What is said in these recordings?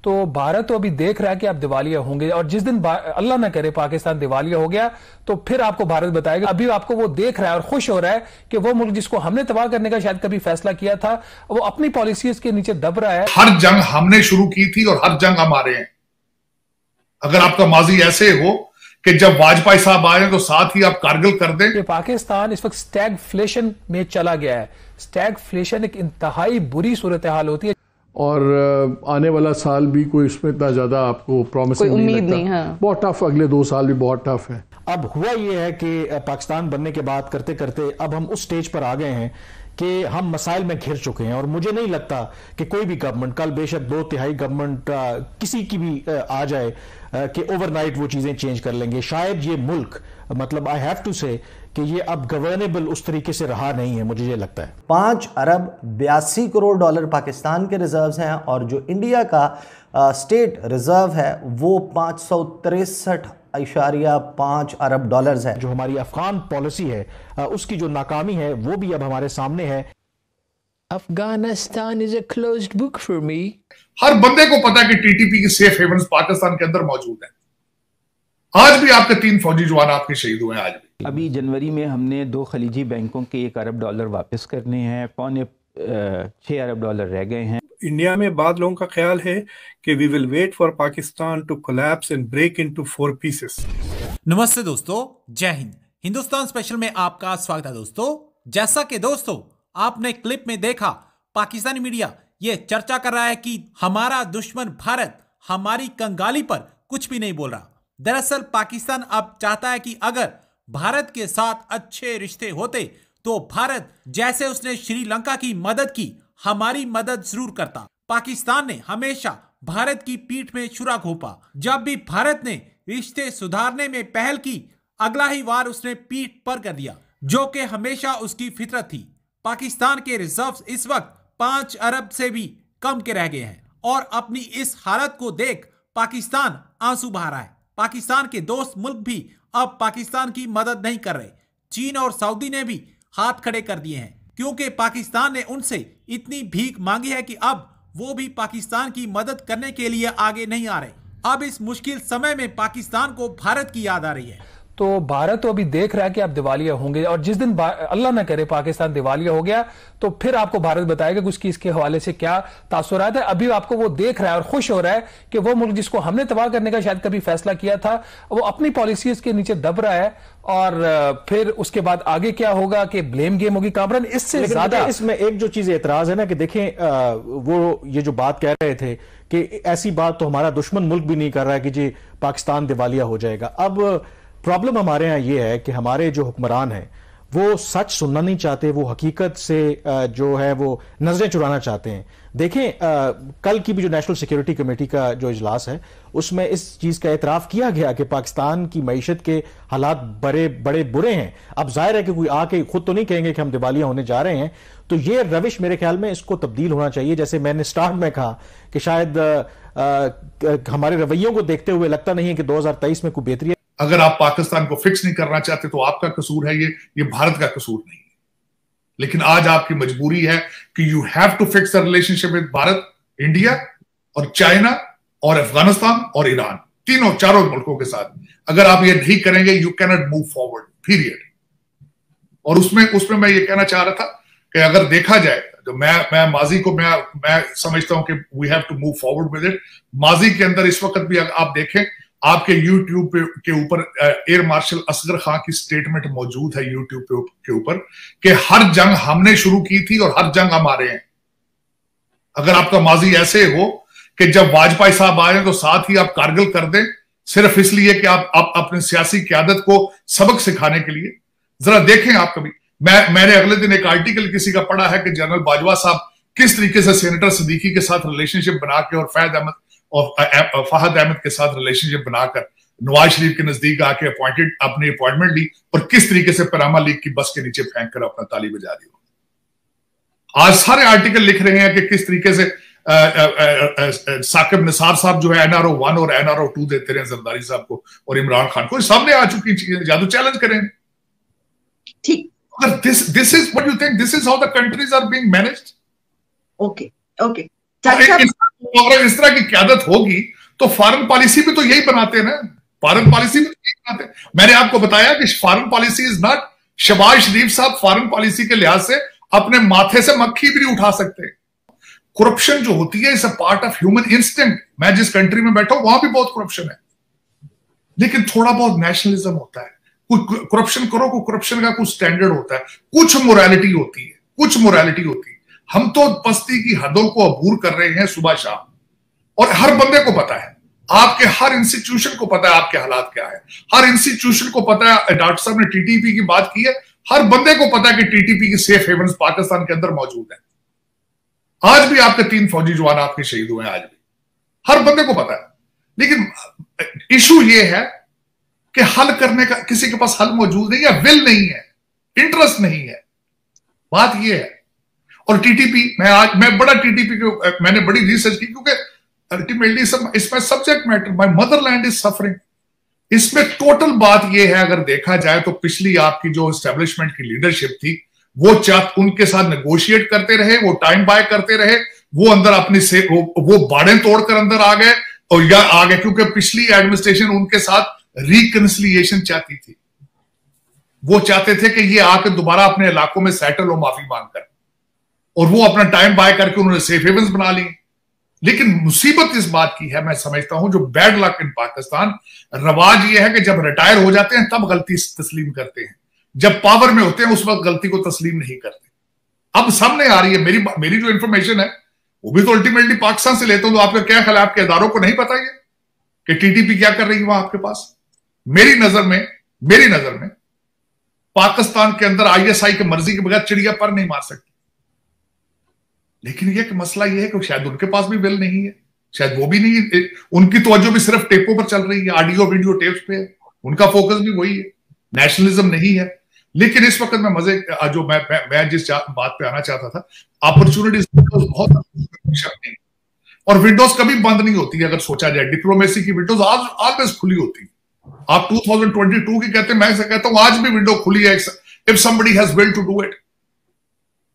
तो भारत तो अभी देख रहा है कि आप दिवालिया होंगे, और जिस दिन अल्लाह ना करे पाकिस्तान दिवालिया हो गया तो फिर आपको भारत बताएगा। अभी आपको वो देख रहा है और खुश हो रहा है कि वो मुल्क जिसको हमने तबाह करने का शायद कभी फैसला किया था, वो अपनी पॉलिसीज के नीचे दब रहा है। हर जंग हमने शुरू की थी और हर जंग हम आ रहे हैं। अगर आपका माजी ऐसे हो कि जब वाजपेयी साहब आए तो साथ ही आप कारगिल कर दें। कि पाकिस्तान इस वक्त स्टैगफ्लेशन में चला गया है। स्टैगफ्लेशन एक इंतहाई बुरी सूरत हाल होती है, और आने वाला साल भी कोई इसमें इतना ज्यादा आपको प्रॉमिसिंग नहीं लगता। हाँ। बहुत टफ, अगले 2 साल भी बहुत टफ है। अब हुआ ये है कि पाकिस्तान बनने के बाद करते करते अब हम उस स्टेज पर आ गए हैं कि हम मसाइल में घिर चुके हैं, और मुझे नहीं लगता कि कोई भी गवर्नमेंट, कल बेशक 2/3 गवर्नमेंट किसी की भी आ जाए कि ओवरनाइट वो चीजें चेंज कर लेंगे। शायद ये मुल्क, मतलब आई हैव टू से कि ये अब गवर्नेबल उस तरीके से रहा नहीं है, मुझे ये लगता है। 5 अरब 82 करोड़ डॉलर पाकिस्तान के रिजर्व्स हैं, और जो इंडिया का स्टेट रिजर्व है वो 563.5 अरब डॉलर्स है। जो हमारी अफगान पॉलिसी है उसकी जो नाकामी है वो भी अब हमारे सामने है। Afghanistan is a closed book for me. हर बंदे को पता है कि टीटीपी की सेफ हेवन्स पाकिस्तान के अंदर मौजूद है। आज भी आपके 3 फौजी जवान आपके शहीद हुए हैं। आज भी अभी जनवरी में हमने 2 खलीजी बैंकों के 1 अरब डॉलर वापस करने हैं, 6 अरब डॉलर रह गए हैं। इंडिया में बाद लोगों का ख्याल है कि we will wait for Pakistan to collapse and break into 4 pieces. नमस्ते दोस्तों, जय हिंद। हिंदुस्तान स्पेशल में आपका स्वागत है दोस्तों। जैसा कि दोस्तों आपने क्लिप में देखा, पाकिस्तानी मीडिया ये चर्चा कर रहा है कि हमारा दुश्मन भारत हमारी कंगाली पर कुछ भी नहीं बोल रहा। दरअसल पाकिस्तान अब चाहता है कि अगर भारत के साथ अच्छे रिश्ते होते तो भारत, जैसे उसने श्रीलंका की मदद की, हमारी मदद जरूर करता। पाकिस्तान ने हमेशा भारत की पीठ में छुरा घोंपा। जब भी भारत ने रिश्ते सुधारने में पहल की, अगला ही वार उसने पीठ पर कर दिया, जो कि हमेशा उसकी फितरत थी। पाकिस्तान के रिजर्व्स इस वक्त 5 अरब से भी कम के रह गए हैं, और अपनी इस हालत को देख पाकिस्तान आंसू बहा रहा है। पाकिस्तान के दोस्त मुल्क भी अब पाकिस्तान की मदद नहीं कर रहे। चीन और सऊदी ने भी हाथ खड़े कर दिए हैं, क्योंकि पाकिस्तान ने उनसे इतनी भीख मांगी है कि अब वो भी पाकिस्तान की मदद करने के लिए आगे नहीं आ रहे। अब इस मुश्किल समय में पाकिस्तान को भारत की याद आ रही है। तो भारत तो अभी देख रहा है कि आप दिवालिया होंगे, और जिस दिन अल्लाह ना करे पाकिस्तान दिवालिया हो गया तो फिर आपको भारत बताएगा कि उसकी इसके हवाले से क्या तासुरात है। अभी आपको वो देख रहा है और खुश हो रहा है कि वो मुल्क जिसको हमने तबाह करने का शायद कभी फैसला किया था, वो अपनी पॉलिसीज के नीचे दब रहा है। और फिर उसके बाद आगे क्या होगा कि ब्लेम गेम होगी। कामरान, इससे ज्यादा इसमें एक जो चीज एतराज है ना कि देखें, वो ये जो बात कह रहे थे कि ऐसी बात तो हमारा दुश्मन मुल्क भी नहीं कर रहा है कि जी पाकिस्तान दिवालिया हो जाएगा। अब प्रॉब्लम हमारे यहाँ ये है कि हमारे जो हुक्मरान हैं वो सच सुनना नहीं चाहते, वो हकीकत से जो है वो नजरें चुराना चाहते हैं। देखें, कल की भी जो नेशनल सिक्योरिटी कमेटी का जो इजलास है उसमें इस चीज का एतराफ किया गया कि पाकिस्तान की मईशत के हालात बड़े बड़े बुरे हैं। अब जाहिर है कि कोई आके खुद तो नहीं कहेंगे कि हम दिवालिया होने जा रहे हैं, तो ये रविश मेरे ख्याल में इसको तब्दील होना चाहिए। जैसे मैंने स्टार्ट में कहा कि शायद हमारे रवैयों को देखते हुए लगता नहीं है कि 2023 में कोई बेहतरी है। अगर आप पाकिस्तान को फिक्स नहीं करना चाहते तो आपका कसूर है, ये भारत का कसूर नहीं है। लेकिन आज आपकी मजबूरी है कि you have to fix the relationship with Bharat, India और चाइना और अफगानिस्तान और ईरान, तीनों चारों मुल्कों के साथ। अगर आप ये नहीं करेंगे, you can not move forward, period. और उसमें मैं ये कहना चाह रहा था कि अगर देखा जाए तो मैं माजी को मैं समझता हूं कि we have to move forward with it. माजी के अंदर इस वक्त भी आप देखें, आपके यूट्यूब के ऊपर एयर मार्शल असगर खान की स्टेटमेंट मौजूद है यूट्यूब के ऊपर कि हर जंग हमने शुरू की थी और हर जंग हम आ रहे हैं। अगर आपका माजी ऐसे हो कि जब वाजपेयी साहब आए तो साथ ही आप कारगिल कर दें, सिर्फ इसलिए कि आप अपनी सियासी क्यादत को सबक सिखाने के लिए, जरा देखें आप कभी। मैंने अगले दिन एक आर्टिकल किसी का पढ़ा है कि जनरल बाजवा साहब किस तरीके से सेनेटर सिद्दीकी के साथ रिलेशनशिप बना के और फहद अहमद के साथ रिलेशनशिप बनाकर नवाज शरीफ के नजदीक आके अपनी अपॉइंटमेंट ली, और किस तरीके से पनामा लीग की बस के नीचे फेंक कर अपना ताली बजा दी। आज सारे आर्टिकल लिख रहे हैं कि किस तरीके से साकिब निसार साहब जो है NRO 1 और NRO 2 देते रहे जरदारी साहब को और इमरान खान को। सामने आ चुकी चीजें, जादू चैलेंज करेंगे। ठीक, this is what you think, this is how the countries are being managed. Okay. अगर इस तरह की क्यादत होगी तो फॉरेन पॉलिसी भी तो यही बनाते हैं ना, फॉरेन पॉलिसी भी तो यही बनाते हैं। मैंने आपको बताया कि foreign policy is not, Shahbaz Sharif साहब फॉरेन पॉलिसी के लिहाज से अपने माथे से मक्खी भी नहीं उठा सकते। करप्शन जो होती है is a part of human instinct. मैं जिस कंट्री में बैठा हूं वहां भी बहुत करप्शन है, लेकिन थोड़ा बहुत नेशनलिज्म होता है। कोई करप्शन करो, कोई करप्शन का कुछ स्टैंडर्ड होता है, कुछ मोरालिटी होती है, कुछ मोरालिटी होती है। हम तो पस्ती की हदों को अबूर कर रहे हैं सुबह शाम, और हर बंदे को पता है, आपके हर इंस्टीट्यूशन को पता है आपके हालात क्या है, हर इंस्टीट्यूशन को पता है। डॉक्टर साहब ने टीटीपी की बात की है, हर बंदे को पता है कि टीटीपी की सेफ हेवन्स पाकिस्तान के अंदर मौजूद है। आज भी आपके 3 फौजी जवान आपके शहीद हुए हैं, आज भी हर बंदे को पता है। लेकिन इशू ये है कि हल करने का किसी के पास हल मौजूद नहीं है, विल नहीं है, इंटरेस्ट नहीं है, बात ये है। और टीटीपी, मैं बड़ा टीटीपी के मैंने बड़ी रिसर्च की, क्योंकि अल्टीमेटली इसमें subject matter, my Motherland is suffering. इसमें टोटल बात यह है, अगर देखा जाए तो पिछली आपकी जो एस्टेब्लिशमेंट की लीडरशिप थी वो उनके साथ नेगोशिएट करते रहे, वो टाइम बाय करते रहे, वो अंदर अपनी से वो बाड़े तोड़कर अंदर आ गए, और या आ गए क्योंकि पिछली एडमिनिस्ट्रेशन उनके साथ रिकंसिलिएशन चाहती थी। वो चाहते थे कि ये आकर दोबारा अपने इलाकों में सेटल हो माफी मांगकर, और वो अपना टाइम बाय करके उन्होंने सेफ हेवन्स बना ली। लेकिन मुसीबत इस बात की है, मैं समझता हूं, जो बैड लक इन पाकिस्तान, रवाज ये है कि जब रिटायर हो जाते हैं तब गलती तस्लीम करते हैं, जब पावर में होते हैं उस वक्त गलती को तस्लीम नहीं करते। अब सामने आ रही है मेरी जो इंफॉर्मेशन है वो भी तो अल्टीमेटली पाकिस्तान से लेता हूं, तो आपका क्या ख्याल है? आपके इदारों को नहीं पता ये कि टीटीपी क्या कर रही है वहां आपके पास? मेरी नजर में पाकिस्तान के अंदर आईएसआई की मर्जी के बगैर चिड़िया पर नहीं मार सकती। लेकिन ये कि मसला ये है कि शायद उनके पास भी बिल नहीं है, शायद वो भी नहीं, उनकी तवज्जो भी सिर्फ टेपों पर चल रही है, ऑडियो वीडियो टेप्स पे है, उनका फोकस भी वही है, नेशनलिज्म नहीं है। लेकिन इस वक्त मैं जो मैं जिस बात पे आना चाहता था, अपॉर्चुनिटीज बहुत, और विंडोज कभी बंद नहीं होती अगर सोचा जाए। डिप्लोमेसी की विंडोज ऑलवेज खुली होती है। आप 2022 की कहते हैं, मैं से कहता हूं आज भी विंडो खुली है if somebody has will to do it.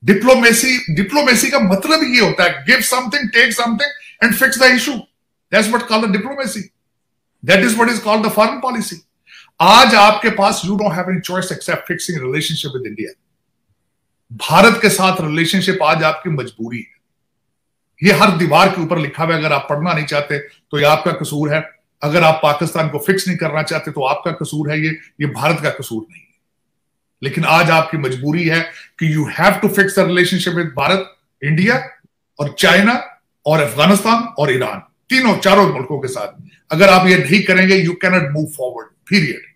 Diplomacy का मतलब ये होता है, give something, take something and fix the issue. That's what called the diplomacy, that is what is called the foreign policy. आज आपके पास you don't have any choice except fixing relationship with India. Bharat के साथ relationship आज आपकी मजबूरी है, ये हर दीवार के ऊपर लिखा हुआ है। अगर आप पढ़ना नहीं चाहते तो ये आपका कसूर है, अगर आप पाकिस्तान को फिक्स नहीं करना चाहते तो आपका कसूर है, ये भारत का कसूर नहीं है। लेकिन आज आपकी मजबूरी है कि you have to fix the relationship with Bharat, India और चाइना और अफगानिस्तान और ईरान, चारों मुल्कों के साथ। अगर आप ये नहीं करेंगे, you can not move forward, period.